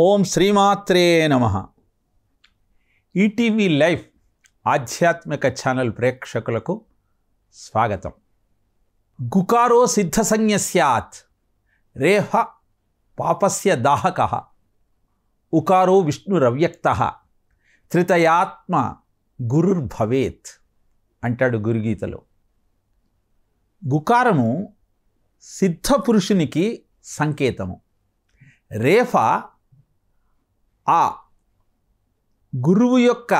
ఓం శ్రీమాత్రే నమః. ETV live ఆధ్యాత్మిక ఛానల్ ప్రేక్షకులకు స్వాగతం. గుకారో సిద్ధసంజ్ఞ స్యాత్, రేహ పాపస్య దాహకః, ఉకారో విష్ణురవ్యక్తః, త్రితయాత్మ గురుర్భవేత్ అంటాడు గురుగీతలో. గుకారము సిద్ధపురుషునికి సంకేతము. రేఫ ఆ గురువు యొక్క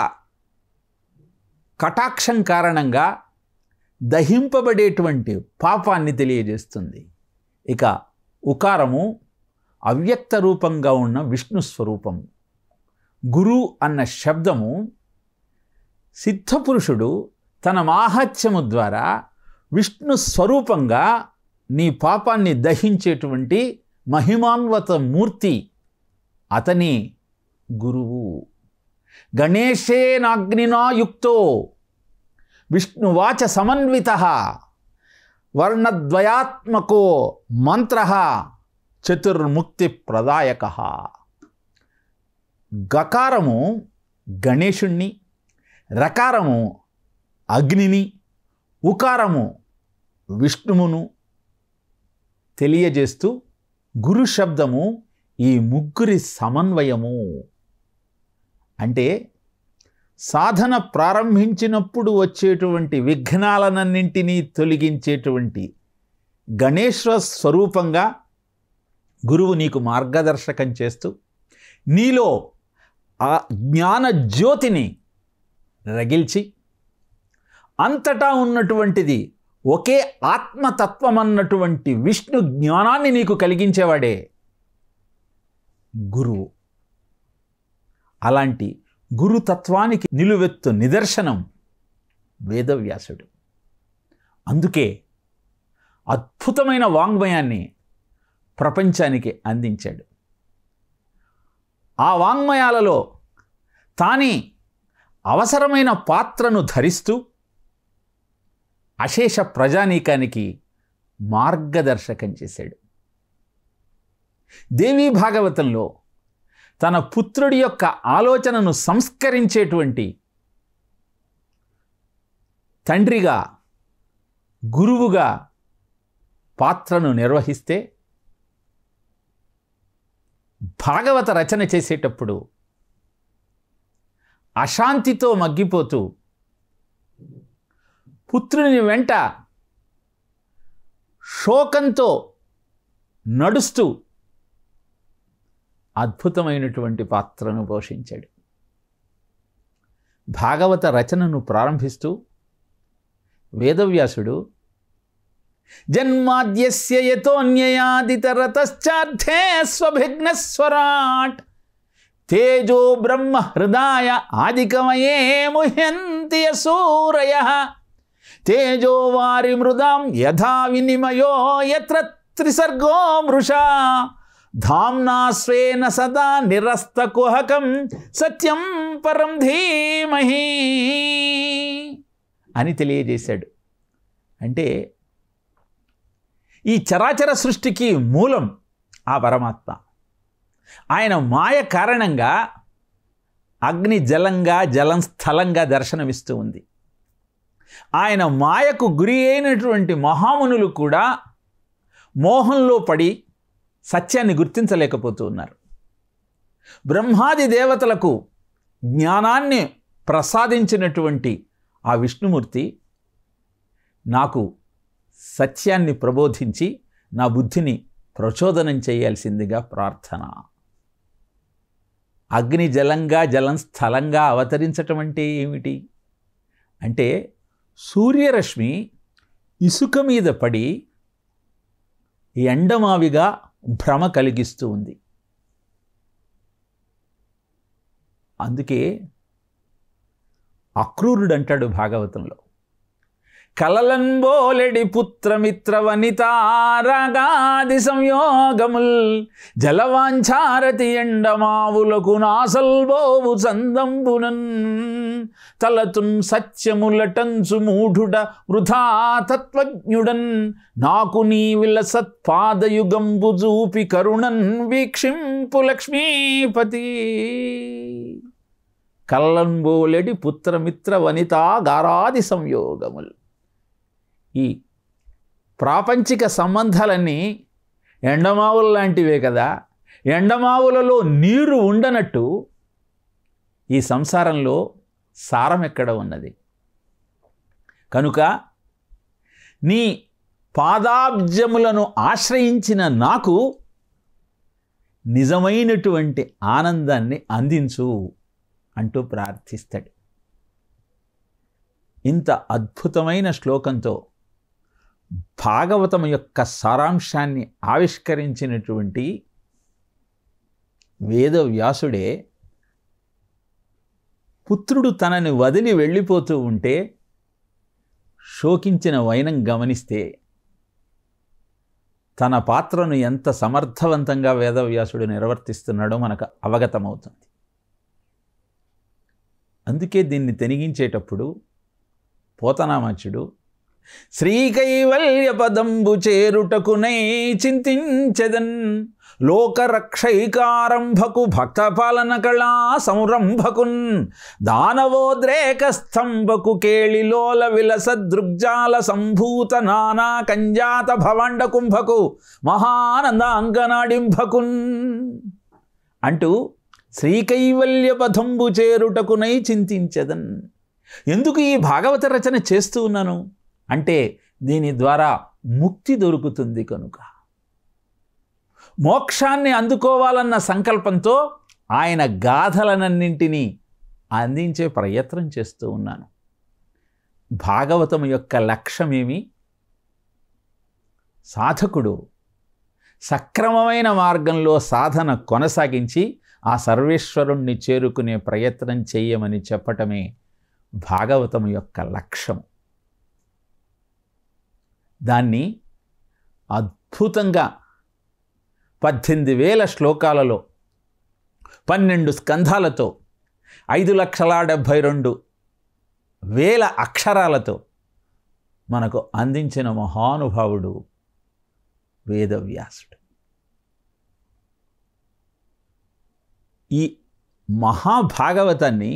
కటాక్షం కారణంగా దహింపబడేటువంటి పాపాన్ని తెలియజేస్తుంది. ఇక ఉకారము అవ్యక్త రూపంగా ఉన్న విష్ణు స్వరూపము. గురు అన్న శబ్దము సిద్ధపురుషుడు తన మాహాత్మ్యము ద్వారా విష్ణు స్వరూపంగా నీ పాపాన్ని దహించేటువంటి మహిమాన్వత మూర్తి అతని గురువు. గణేశేనాగ్నినా యుక్తో విష్ణువాచ సమన్వితః, వర్ణద్వయాత్మకో మంత్రః చతుర్ముక్తి ప్రదాయకః. గకారము గణేశుణ్ణి, రకారము అగ్నిని, ఉకారము విష్ణువును తెలియజేస్తూ గురు శబ్దము ఈ ముగ్గురి సమన్వయము. అంటే సాధన ప్రారంభించినప్పుడు వచ్చేటువంటి విఘ్నాలన్నింటినీ తొలగించేటువంటి గణేశ్వర స్వరూపంగా గురువు నీకు మార్గదర్శకం చేస్తూ నీలో ఆ జ్ఞాన జ్యోతిని రగిల్చి అంతటా ఉన్నటువంటిది ఒకే ఆత్మతత్వం అన్నటువంటి విష్ణు జ్ఞానాన్ని నీకు కలిగించేవాడే గురువు. అలాంటి గురుతత్వానికి నిలువెత్తు నిదర్శనం వేదవ్యాసుడు. అందుకే అద్భుతమైన వాంగ్మయాన్ని ప్రపంచానికి అందించాడు. ఆ వాంగ్మయాలలో తానే అవసరమైన పాత్రను ధరిస్తూ అశేష ప్రజానీకానికి మార్గదర్శకం చేశాడు. దేవీ భాగవతంలో తన పుత్రుడి యొక్క ఆలోచనను సంస్కరించేటువంటి తండ్రిగా, గురువుగా పాత్రను నిర్వహిస్తే భాగవత రచన చేసేటప్పుడు అశాంతితో మగ్గిపోతూ పుత్రుని వెంట శోకంతో నడుస్తూ అద్భుతమైనటువంటి పాత్రను పోషించాడు. భాగవత రచనను ప్రారంభిస్తూ వేదవ్యాసుడు జన్మాద్యస్య యతోన్యయాదితరతశ్చార్థే స్వభిఘ్నస్వరాట్ తేజో బ్రహ్మ హృదయ ఆదికమయే ముహ్యంతి యసూరయః తేజో వారి మృదాం యథా వినిమయో యత్ర త్రిసర్గో మృషా ధామ్నా స్వేన సదా నిరస్తకుహకం సత్యం పరం ధీమహి అని తెలియజేశాడు. అంటే ఈ చరాచర సృష్టికి మూలం ఆ పరమాత్మ. ఆయన మాయ కారణంగా అగ్ని జలంగా, జలం స్థలంగా దర్శనమిస్తూ ఉంది. ఆయన మాయకు గురి అయినటువంటి మహామునులు కూడా మోహంలో పడి సత్యాన్ని గుర్తించలేకపోతూ ఉన్నారు. బ్రహ్మాది దేవతలకు జ్ఞానాన్ని ప్రసాదించినటువంటి ఆ విష్ణుమూర్తి నాకు సత్యాన్ని ప్రబోధించి నా బుద్ధిని ప్రచోదనం చేయాల్సిందిగా ప్రార్థన. అగ్ని జలంగా, జలం స్థలంగా అవతరించటం అంటే ఏమిటి అంటే సూర్యరశ్మి ఇసుక మీద పడి ఎండమావిగా భ్రమ కలిగిస్తూ ఉంది. అందుకే అక్రూరుడు అంటాడు భాగవతంలో, కలలంబోలెడి పుత్రమిత్ర వనితారాగాది సంయోగముల్ జలవాంఛారతి ఎండమావులకు నాసల్బోవు చందంబునన్ తలతున్ సత్యములటంచు మూఢుడ వృథా తత్వజ్ఞుడన్ నాకు నీ విలసత్పాదయుగంబు జూపి కరుణన్ వీక్షింపు లక్ష్మీపతి. కల్లంబోలెడి పుత్రమిత్ర వనితా గారాది సంయోగములు. ఈ ప్రాపంచిక సంబంధాలన్నీ ఎండమావులు లాంటివే కదా. ఎండమావులలో నీరు ఉండనట్టు ఈ సంసారంలో సారం ఎక్కడ ఉన్నది? కనుక నీ పాదాబ్జములను ఆశ్రయించిన నాకు నిజమైనటువంటి ఆనందాన్ని అందించు అంటూ ప్రార్థిస్తాడు. ఇంత అద్భుతమైన శ్లోకంతో భాగవతం యొక్క సారాంశాన్ని ఆవిష్కరించినటువంటి వేదవ్యాసుడే పుత్రుడు తనని వదిలి వెళ్ళిపోతూ ఉంటే శోకించిన వైనం గమనిస్తే తన పాత్రను ఎంత సమర్థవంతంగా వేదవ్యాసుడు నిర్వర్తిస్తున్నాడో మనకు అవగతమవుతుంది. అందుకే దీన్ని తెనిగించేటప్పుడు పోతనామాచ్యుడు శ్రీకైవల్య పదంబు చేరుటకునై చింతించెదన్ లోకరక్షైకారంభకు భక్తపాలన కళా సంరంభకున్ దానవోద్రేక స్తంభకు కేళిలోల విలసదృగ్జాల సంభూత నానా కంజాత భవాండ కుంభకు మహానందాంగనాడింభకున్ అంటూ శ్రీకైవల్య పదంబు చేరుటకునై చింతించెదన్. ఎందుకు ఈ భాగవత రచన చేస్తూ ఉన్నాను అంటే దీని ద్వారా ముక్తి దొరుకుతుంది కనుక. మోక్షాన్ని అందుకోవాలన్న సంకల్పంతో ఆయన గాథలనన్నింటినీ అందించే ప్రయత్నం చేస్తూ ఉన్నాను. భాగవతం యొక్క లక్ష్యమేమి? సాధకుడు సక్రమమైన మార్గంలో సాధన కొనసాగించి ఆ సర్వేశ్వరుణ్ణి చేరుకునే ప్రయత్నం చేయమని చెప్పటమే భాగవతం యొక్క లక్ష్యం. దాన్ని అద్భుతంగా 18,000 శ్లోకాలలో 12 స్కంధాలతో 5,72,000 అక్షరాలతో మనకు అందించిన మహానుభావుడు వేదవ్యాసుడు. ఈ మహాభాగవతాన్ని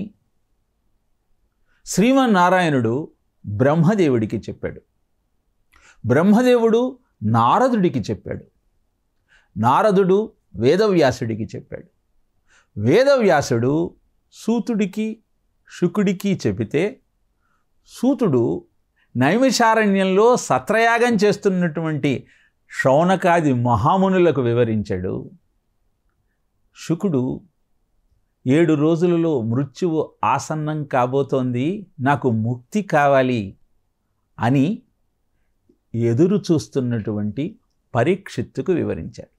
శ్రీమన్నారాయణుడు బ్రహ్మదేవుడికి చెప్పాడు. బ్రహ్మదేవుడు నారదుడికి చెప్పాడు. నారదుడు వేదవ్యాసుడికి చెప్పాడు. వేదవ్యాసుడు సూతుడికి శుకుడికి చెబితే సూతుడు నైమిషారణ్యంలో సత్రయాగం చేస్తున్నటువంటి శౌనకాది మహామునులకు వివరించాడు. శుకుడు 7 రోజులలో మృత్యువు ఆసన్నం కాబోతోంది, నాకు ముక్తి కావాలి అని ఎదురు చూస్తున్నటువంటి పరీక్షిత్తుకు వివరించాడు.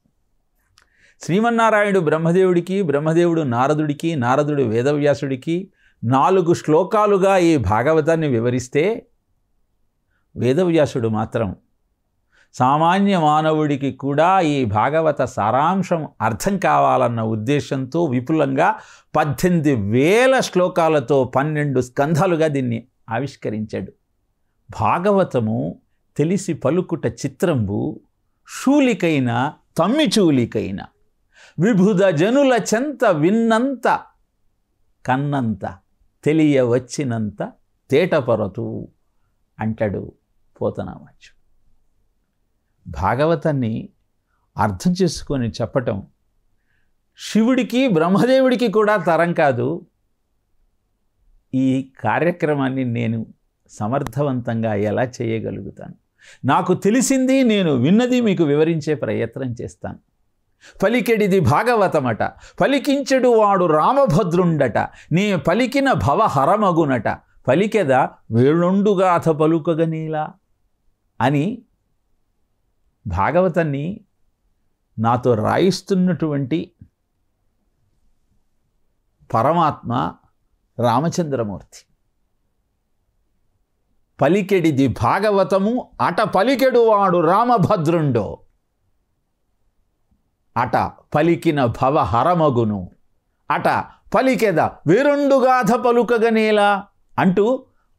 శ్రీమన్నారాయణుడు బ్రహ్మదేవుడికి, బ్రహ్మదేవుడు నారదుడికి, నారదుడు వేదవ్యాసుడికి 4 శ్లోకాలుగా ఈ భాగవతాన్ని వివరిస్తే వేదవ్యాసుడు మాత్రం సామాన్య మానవుడికి కూడా ఈ భాగవత సారాంశం అర్థం కావాలన్న ఉద్దేశంతో విపులంగా 18,000 శ్లోకాలతో 12 స్కంధాలుగా దీన్ని ఆవిష్కరించాడు. భాగవతము తెలిసి పలుకుట చిత్రంబు శూలికైన తమ్మిచూలికైన విభుద జనుల చెంత విన్నంత కన్నంత తెలియవచ్చినంత తేటపరతు అంటాడు పోతనామాచ్యుడు. భాగవతాన్ని అర్థం చేసుకొని చెప్పటం శివుడికి బ్రహ్మదేవుడికి కూడా తరం కాదు. ఈ కార్యక్రమాన్ని నేను సమర్థవంతంగా ఎలా చేయగలుగుతాను? నాకు తెలిసింది, నేను విన్నది మీకు వివరించే ప్రయత్నం చేస్తాను. పలికెడిది భాగవతమట, పలికించెడు వాడు రామభద్రుండట, నే పలికిన భవహరమగునట, పలికెద వేళొండుగాథ పలుకగనీలా అని భాగవతాన్ని నాతో రాయిస్తున్నటువంటి పరమాత్మ రామచంద్రమూర్తి. పలికెడిది భాగవతము అట పలికెడువాడు రామభద్రుండో అట పలికిన భవహరమగును అట పలికెద వేరుండుగాథ పలుకగనేలా అంటూ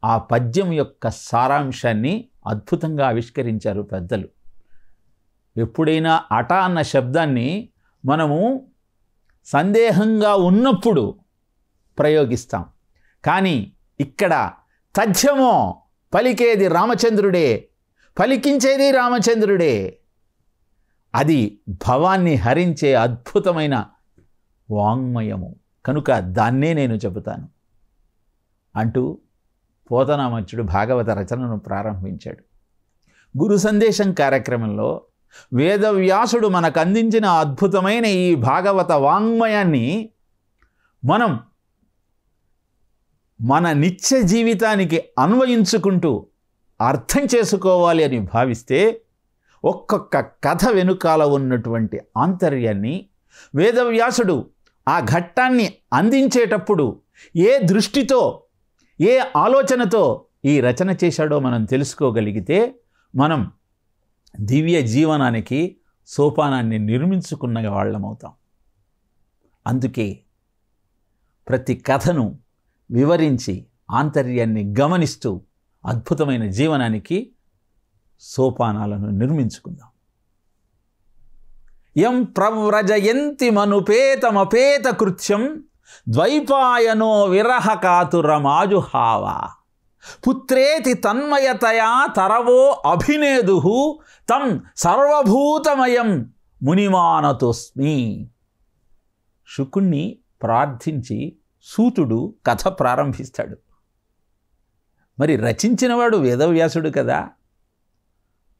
ఆ పద్యం యొక్క సారాంశాన్ని అద్భుతంగా ఆవిష్కరించారు పెద్దలు. ఎప్పుడైనా అట అన్న శబ్దాన్ని మనము సందేహంగా ఉన్నప్పుడు ప్రయోగిస్తాం. కానీ ఇక్కడ తథ్యమో పలికేది రామచంద్రుడే, పలికించేది రామచంద్రుడే. అది భవాన్ని హరించే అద్భుతమైన వాంగ్మయము కనుక దాన్నే నేను చెబుతాను అంటూ పోతనామాచ్యుడు భాగవత రచనను ప్రారంభించాడు. గురు సందేశం కార్యక్రమంలో వేదవ్యాసుడు మనకు అందించిన అద్భుతమైన ఈ భాగవత వాంగ్మయాన్ని మనం మన నిత్య జీవితానికి అన్వయించుకుంటూ అర్థం చేసుకోవాలి అని భావిస్తే ఒక్కొక్క కథ వెనుకాల ఉన్నటువంటి ఆంతర్యాన్ని వేదవ్యాసుడు ఆ ఘట్టాన్ని అందించేటప్పుడు ఏ దృష్టితో ఏ ఆలోచనతో ఈ రచన చేశాడో మనం తెలుసుకోగలిగితే మనం దివ్య జీవనానికి సోపానాన్ని నిర్మించుకున్న వాళ్ళమవుతాం. అందుకే ప్రతి కథను వివరించి ఆంతర్యాన్ని గమనిస్తూ అద్భుతమైన జీవనానికి సోపానాలను నిర్మించుకుందాం. యం ప్రవ్రజయంతి మనుపేతమపేత కృత్యం ద్వైపాయనో విరహ కాతురమాజుహావ పుత్రేతి తన్మయతయా తరవో అభినేదు తం సర్వభూతమయం మునిమానతోస్మి. శుకుణ్ణి ప్రార్థించి సూతుడు కథ ప్రారంభిస్తాడు. మరి రచించినవాడు వేదవ్యాసుడు కదా.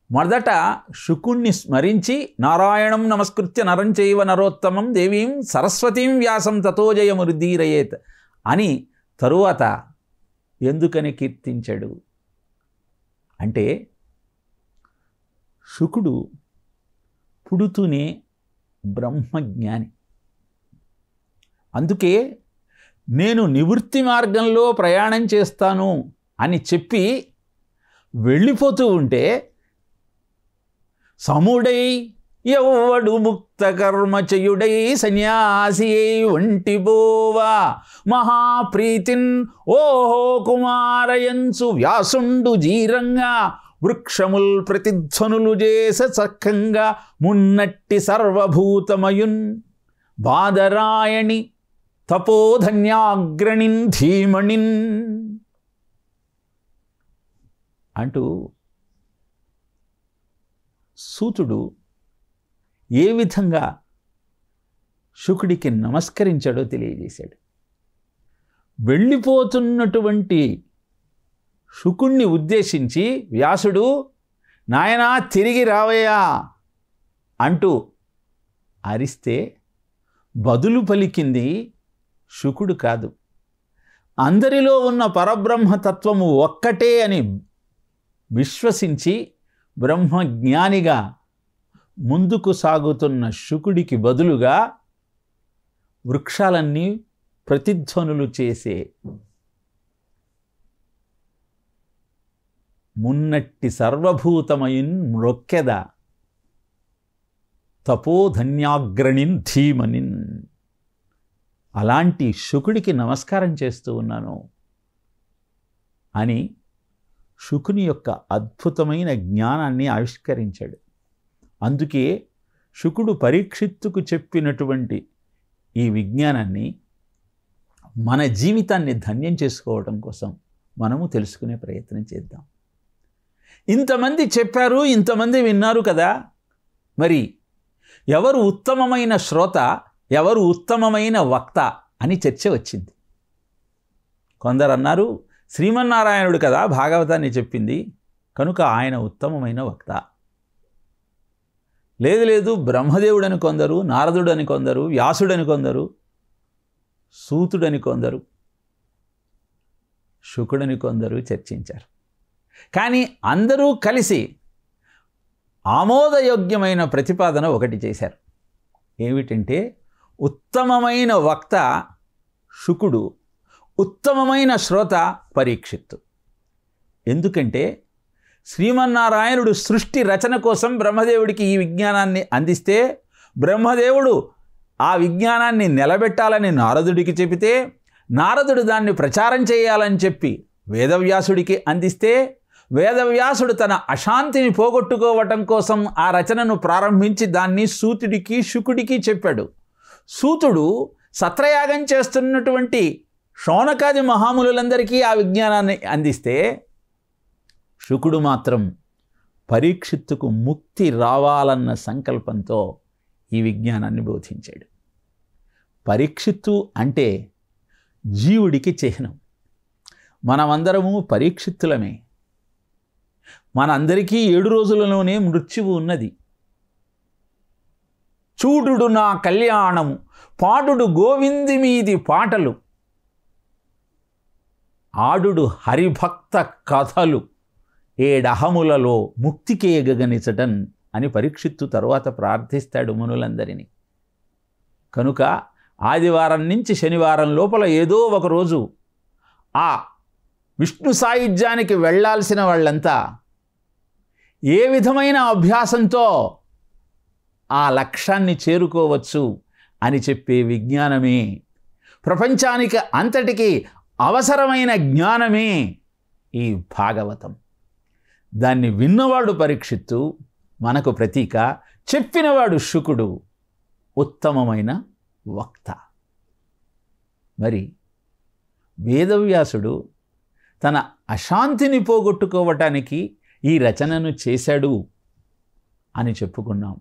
మొదట శుకుణ్ణి స్మరించి నారాయణం నమస్కృత్య నరం చైవ నరోత్తమం దేవీం సరస్వతీం వ్యాసం తతో జయమురుదీరయేత్ అని తరువాత ఎందుకని కీర్తించాడు అంటే శుకుడు పుడుతూనే బ్రహ్మజ్ఞాని. అందుకే నేను నివృత్తి మార్గంలో ప్రయాణం చేస్తాను అని చెప్పి వెళ్ళిపోతూ ఉంటే సముడై ఎవ్వడు ముక్త కర్మచయుడై సన్యాసి ఒంటిబోవా మహాప్రీతిన్ ఓహో కుమారయంచు వ్యాసుండు జీరంగా వృక్షముల్ ప్రతిధ్వనులు చేస చక్కంగా మున్నట్టి సర్వభూతమయున్ బాదరాయణి తపోధన్యాగ్రణిన్ ధీమణిన్ అంటూ సూతుడు ఏ విధంగా శుకుడికి నమస్కరించాడో తెలియజేశాడు. వెళ్ళిపోతున్నటువంటి శుకుణ్ణి ఉద్దేశించి వ్యాసుడు నాయనా తిరిగి రావయ్యా అంటూ అరిస్తే బదులు పలికింది శుకుడు కాదు, అందరిలో ఉన్న పరబ్రహ్మతత్వము ఒక్కటే అని విశ్వసించి బ్రహ్మజ్ఞానిగా ముందుకు సాగుతున్న శుకుడికి బదులుగా వృక్షాలన్నీ ప్రతిధ్వనులు చేసే మున్నట్టి సర్వభూతమయిన్ మ్రొక్కెద తపోధన్యాగ్రణిన్ ధీమనిన్ అలాంటి శుకుడికి నమస్కారం చేస్తూ ఉన్నాను అని శుకుని యొక్క అద్భుతమైన జ్ఞానాన్ని ఆవిష్కరించాడు. అందుకే శుకుడు పరీక్షిత్తుకు చెప్పినటువంటి ఈ విజ్ఞానాన్ని మన జీవితాన్ని ధన్యం చేసుకోవడం కోసం మనము తెలుసుకునే ప్రయత్నం చేద్దాం. ఇంతమంది చెప్పారు, ఇంతమంది విన్నారు కదా, మరి ఎవరు ఉత్తమమైన శ్రోత, ఎవరు ఉత్తమమైన వక్త అని చర్చ వచ్చింది. కొందరు అన్నారు శ్రీమన్నారాయణుడు కదా భాగవతాన్ని చెప్పింది కనుక ఆయన ఉత్తమమైన వక్త. లేదు లేదు బ్రహ్మదేవుడని కొందరు, నారదుడని కొందరు, వ్యాసుడని కొందరు, సూతుడని కొందరు, శుకుడని కొందరు చర్చించారు. కానీ అందరూ కలిసి ఆమోదయోగ్యమైన ప్రతిపాదన ఒకటి చేశారు. ఏమిటంటే ఉత్తమమైన వక్త శుకుడు, ఉత్తమమైన శ్రోత పరీక్షిత్తు. ఎందుకంటే శ్రీమన్నారాయణుడు సృష్టి రచన కోసం బ్రహ్మదేవుడికి ఈ విజ్ఞానాన్ని అందిస్తే బ్రహ్మదేవుడు ఆ విజ్ఞానాన్ని నిలబెట్టాలని నారదుడికి చెబితే నారదుడు దాన్ని ప్రచారం చేయాలని చెప్పి వేదవ్యాసుడికి అందిస్తే వేదవ్యాసుడు తన అశాంతిని పోగొట్టుకోవటం కోసం ఆ రచనను ప్రారంభించి దాన్ని సూతుడికి శుకుడికి చెప్పాడు. సూతుడు సత్రయాగం చేస్తున్నటువంటి శౌనకాది మహాములందరికీ ఆ విజ్ఞానాన్ని అందిస్తే శుకుడు మాత్రం పరీక్షిత్తుకు ముక్తి రావాలన్న సంకల్పంతో ఈ విజ్ఞానాన్ని బోధించాడు. పరీక్షిత్తు అంటే జీవుడికి చిహ్నం. మనమందరము పరీక్షిత్తులమే. మనందరికీ 7 రోజులలోనే మృత్యువు ఉన్నది. చూడుడు నా కళ్యాణము పాడుడు గోవింది మీది పాటలు ఆడుడు హరిభక్త కథలు ఏడహములలో ముక్తికే గగనిచటన్ అని పరీక్షిత్తు తరువాత ప్రార్థిస్తాడు మునులందరినీ. కనుక ఆదివారం నుంచి శనివారం లోపల ఏదో ఒక రోజు ఆ విష్ణు సాయుధ్యానికి వెళ్ళాల్సిన వాళ్ళంతా ఏ విధమైన అభ్యాసంతో ఆ లక్ష్యాన్ని చేరుకోవచ్చు అని చెప్పే విజ్ఞానమే, ప్రపంచానికి అంతటికీ అవసరమైన జ్ఞానమే ఈ భాగవతం. దాన్ని విన్నవాడు పరీక్షిత్తు, మనకు ప్రతీక. చెప్పినవాడు శుకుడు, ఉత్తమమైన వక్త. మరి వేదవ్యాసుడు తన అశాంతిని పోగొట్టుకోవటానికి ఈ రచనను చేశాడు అని చెప్పుకున్నాం.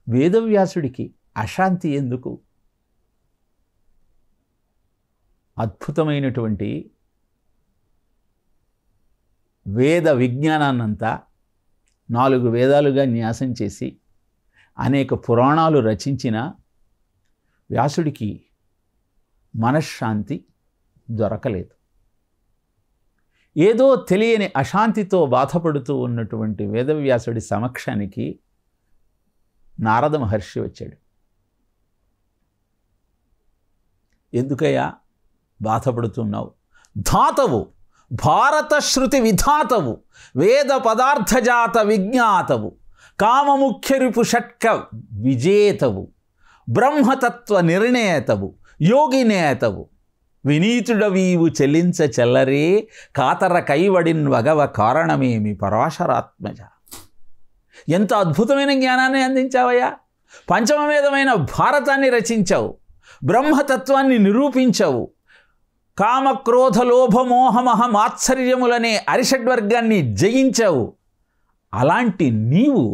వేదవ్యాసుడికి అశాంతి ఎందుకు? అద్భుతమైనటువంటి వేద విజ్ఞానాన్నంతా 4 వేదాలుగా న్యాసం చేసి అనేక పురాణాలు రచించిన వ్యాసుడికి మనశ్శాంతి దొరకలేదు. ఏదో తెలియని అశాంతితో బాధపడుతూ ఉన్నటువంటి వేదవ్యాసుడి సమక్షానికి నారద మహర్షి వచ్చాడు. ఎందుకయ్యా బాధపడుతున్నావు? ధాతవు, భారత శృతి విధాతవు, వేద పదార్థజాత విజ్ఞాతవు, కామముఖ్యరిపు షట్క విజేతవు, బ్రహ్మతత్వ నిర్ణేతవు, యోగినేతవు, వినీతుడవీవు చెల్లించ చెల్లరే కాతర కైవడిన్ వగవ కారణమేమి పరాశరాత్మజ. ఎంత అద్భుతమైన జ్ఞానాన్ని అందించావయ్యా! పంచమవేదమైన భారతాన్ని రచించావు, బ్రహ్మతత్వాన్ని నిరూపించావు, కామక్రోధ లోభమోహమహ మాత్సర్యములనే అరిషడ్వర్గాన్ని జయించావు. అలాంటి నీవు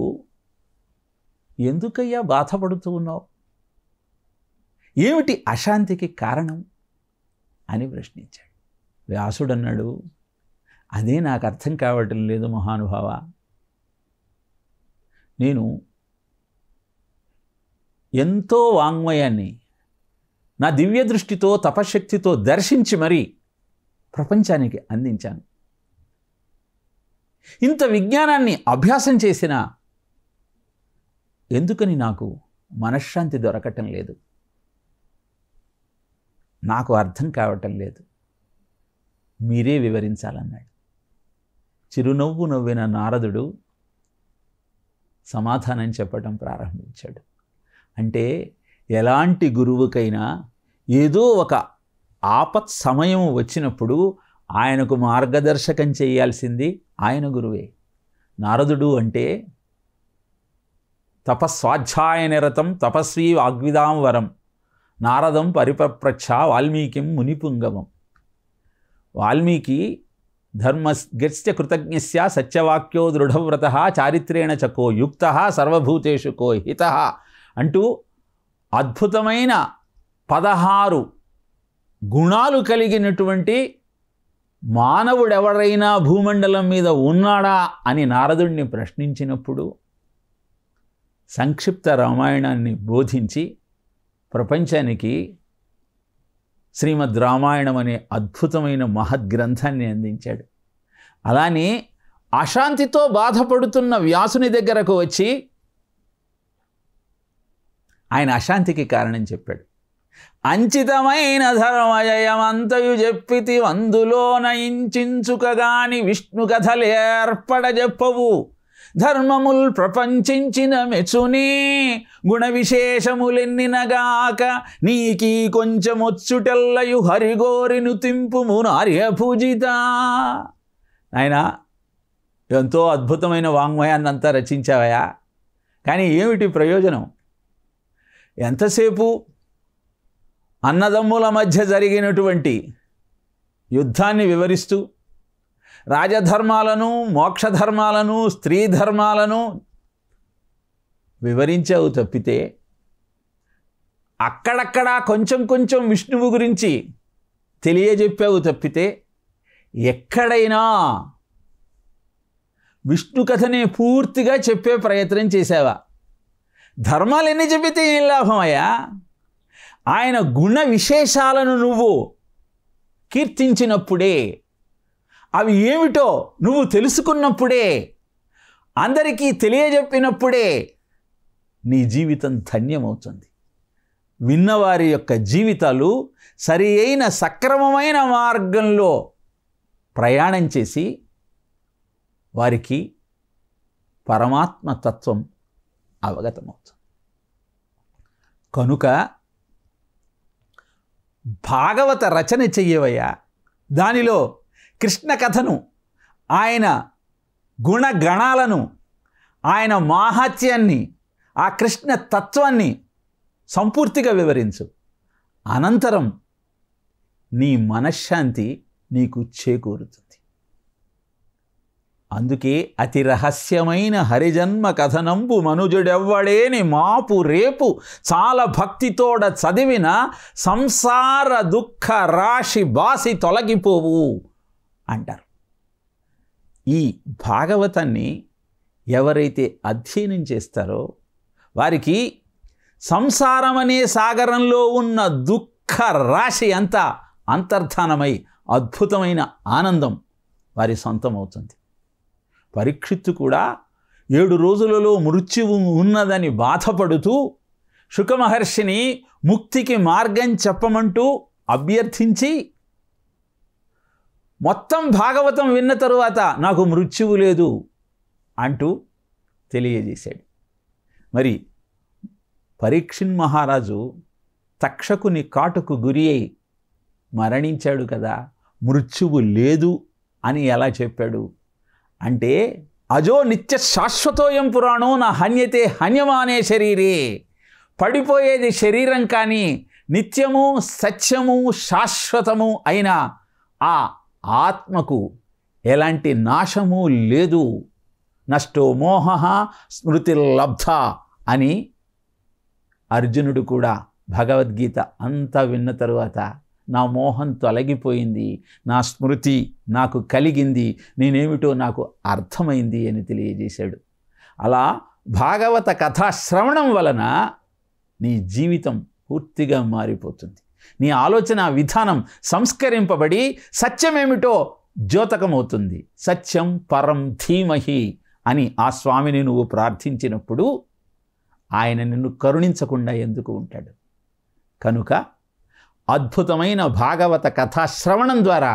ఎందుకయ్యా బాధపడుతూ ఉన్నావు? ఏమిటి అశాంతికి కారణం అని ప్రశ్నించాడు. వ్యాసుడు అన్నాడు, అదే నాకు అర్థం కావటం లేదు మహానుభావ. నేను ఎంతో వాంగ్మయాన్ని నా దివ్య దృష్టితో తపశక్తితో దర్శించి మరీ ప్రపంచానికి అందించాను. ఇంత విజ్ఞానాన్ని అభ్యాసం చేసినా ఎందుకని నాకు మనశ్శాంతి దొరకటం లేదు? నాకు అర్థం కావటం లేదు, మీరే వివరించాలన్నాడు. చిరునవ్వు నవ్విన నారదుడు సమాధానం చెప్పటం ప్రారంభించాడు. అంటే ఎలాంటి గురువుకైనా ఏదో ఒక ఆపత్ సమయం వచ్చినప్పుడు ఆయనకు మార్గదర్శకం చేయాల్సింది ఆయన గురువే. నారదుడు అంటే తపస్వాధ్యాయ నిరతం తపస్వీ వాగ్విదాం వరం నారదం పరిపప్రచ్ఛ వాల్మీకిం మునిపుంగవం. వాల్మీకి ధర్మస్య కృతజ్ఞస్య సత్యవాక్యో దృఢవ్రత చారిత్రేణ చకో యుక్త సర్వభూతేషు కో హిత అంటూ అద్భుతమైన 16 గుణాలు కలిగినటువంటి మానవుడెవరైనా భూమండలం మీద ఉన్నాడా అని నారదుడిని ప్రశ్నించినప్పుడు సంక్షిప్త రామాయణాన్ని బోధించి ప్రపంచానికి శ్రీమద్ రామాయణం అనే అద్భుతమైన మహద్గ్రంథాన్ని అందించాడు. అలానే అశాంతితో బాధపడుతున్న వ్యాసుని దగ్గరకు వచ్చి ఆయన అశాంతికి కారణం చెప్పాడు. అంచితమైన ధర్మజయమంతయు చెప్పితి అందులోన ఇంచుకగాని విష్ణు కథలేర్పడ చెప్పవు ధర్మముల్ ప్రపంచించిన మెచునే గుణ విశేషములెన్నినగాక నీకీ కొంచెమొచ్చుటెల్లయు హరిగోరిను తింపుము నార్యపూజిత. ఆయన ఎంతో అద్భుతమైన వాంగ్మయాన్నంతా రచించావయా, కానీ ఏమిటి ప్రయోజనం? ఎంతసేపు అన్నదమ్ముల మధ్య జరిగినటువంటి యుద్ధాన్ని వివరిస్తూ రాజధర్మాలను, మోక్షధర్మాలను, స్త్రీ ధర్మాలను వివరించావు తప్పితే అక్కడక్కడ కొంచెం విష్ణువు గురించి తెలియజెప్పావు తప్పితే ఎక్కడైనా విష్ణు కథనే పూర్తిగా చెప్పే ప్రయత్నం చేశావా? ధర్మాలు ఎన్ని చెప్పితే ఏం లాభమయ్యా? ఆయన గుణ విశేషాలను నువ్వు కీర్తించినప్పుడే, అవి ఏమిటో నువ్వు తెలుసుకున్నప్పుడే, అందరికీ తెలియజెప్పినప్పుడే నీ జీవితం ధన్యమవుతుంది. విన్నవారి యొక్క జీవితాలు సరి అయిన సక్రమమైన మార్గంలో ప్రయాణం చేసి వారికి పరమాత్మ తత్వం అవగతమవుతుంది. కనుక భాగవత రచన చెయ్యవయ్యా. దానిలో కృష్ణ కథను, ఆయన గుణగణాలను, ఆయన మాహాత్యాన్ని, ఆ కృష్ణ తత్వాన్ని సంపూర్తిగా వివరించు. అనంతరం నీ మనశ్శాంతి నీకు చేకూరుతుంది. అందుకే అతి రహస్యమైన హరిజన్మ కథనంబు మనుజుడెవ్వడేని మాపు రేపు చాలా భక్తితోడ చదివిన సంసార దుఃఖ రాశి బాసి తొలగిపోవు అంటారు. ఈ భాగవతాన్ని ఎవరైతే అధ్యయనం చేస్తారో వారికి సంసారం అనే సాగరంలో ఉన్న దుఃఖ రాశి అంతా అంతర్ధానమై అద్భుతమైన ఆనందం వారి సొంతమవుతుంది. పరీక్షిత్తు కూడా 7 రోజులలో మృత్యువు ఉన్నదని బాధపడుతూ శుకమహర్షిని ముక్తికి మార్గం చెప్పమంటూ అభ్యర్థించి మొత్తం భాగవతం విన్న తరువాత నాకు మృత్యువు లేదు అంటూ తెలియజేశాడు. మరి పరీక్షిన్ మహారాజు తక్షకుని కాటుకు గురి అయి మరణించాడు కదా, మృత్యువు లేదు అని ఎలా చెప్పాడు అంటే, అజో నిత్య శాశ్వతోయం పురాణో నా హన్యతే హన్యమానే శరీరే. పడిపోయేది శరీరం కానీ నిత్యము సత్యము శాశ్వతము అయిన ఆ ఆత్మకు ఎలాంటి నాశము లేదు. నష్టో మోహ స్మృతిర్లబ్ధ అని అర్జునుడు కూడా భగవద్గీత అంతా విన్న తరువాత నా మోహం తొలగిపోయింది, నా స్మృతి నాకు కలిగింది, నేనేమిటో నాకు అర్థమైంది అని తెలియజేశాడు. అలా భాగవత కథా శ్రవణం వలన నీ జీవితం పూర్తిగా మారిపోతుంది. నీ ఆలోచన విధానం సంస్కరింపబడి సత్యమేమిటో ద్యోతకమవుతుంది. సత్యం పరం ధీమహి అని ఆ స్వామిని నువ్వు ప్రార్థించినప్పుడు ఆయన నిన్ను కరుణించకుండా ఎందుకు ఉంటాడు? కనుక అద్భుతమైన భాగవత కథా శ్రవణం ద్వారా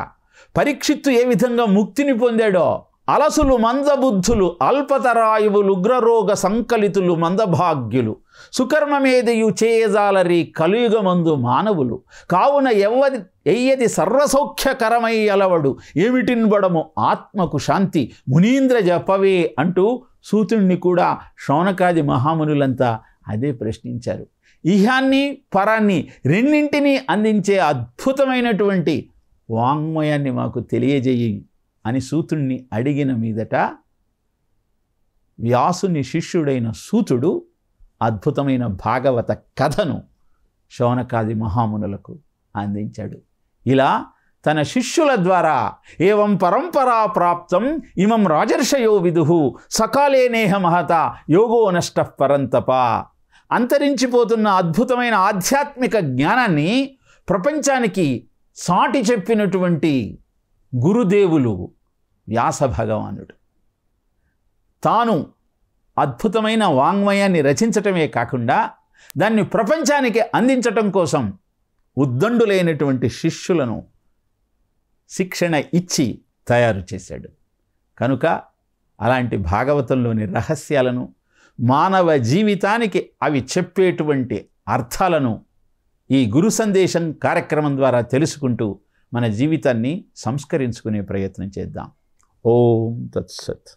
పరీక్షిత్తు ఏ విధంగా ముక్తిని పొందాడో, అలసులు మందబుద్ధులు అల్పతరాయువులు ఉగ్రరోగ సంకలితులు మందభాగ్యులు సుకర్మమేదయు చేయజాలరి కలియుగమందు మానవులు కావున ఎయ్యది సర్వసౌఖ్యకరమై అలవడు ఏమిటిన్బడము ఆత్మకు శాంతి మునీంద్ర జపవే అంటూ సూతుణ్ణి కూడా శౌనకాది మహామునులంతా అదే ప్రశ్నించారు. ఇహాన్ని పరాన్ని రెండింటినీ అందించే అద్భుతమైనటువంటి వాంగ్మయాన్ని మాకు తెలియజేయి అని సూతుణ్ణి అడిగిన మీదట వ్యాసుని శిష్యుడైన సూతుడు అద్భుతమైన భాగవత కథను శౌనకాది మహామునులకు అందించాడు. ఇలా తన శిష్యుల ద్వారా ఏవం పరంపరా ప్రాప్తం ఇమం రాజర్షయో విదుహు సకాలే నేహ మహత యోగో నష్ట పరంతప. అంతరించిపోతున్న అద్భుతమైన ఆధ్యాత్మిక జ్ఞానాన్ని ప్రపంచానికి సాటి చెప్పినటువంటి గురుదేవులు వ్యాస భగవానుడు. తాను అద్భుతమైన వాంగ్మయాన్ని రచించటమే కాకుండా దాన్ని ప్రపంచానికి అందించటం కోసం ఉద్దండులైనటువంటి శిష్యులను శిక్షణ ఇచ్చి తయారు చేశాడు. కనుక అలాంటి భాగవతంలోని రహస్యాలను, మానవ జీవితానికి అవి చెప్పేటువంటి అర్థాలను ఈ గురు సందేశం కార్యక్రమం ద్వారా తెలుసుకుంటూ మన జీవితాన్ని సంస్కరించుకునే ప్రయత్నం చేద్దాం. ఓం తత్సత్.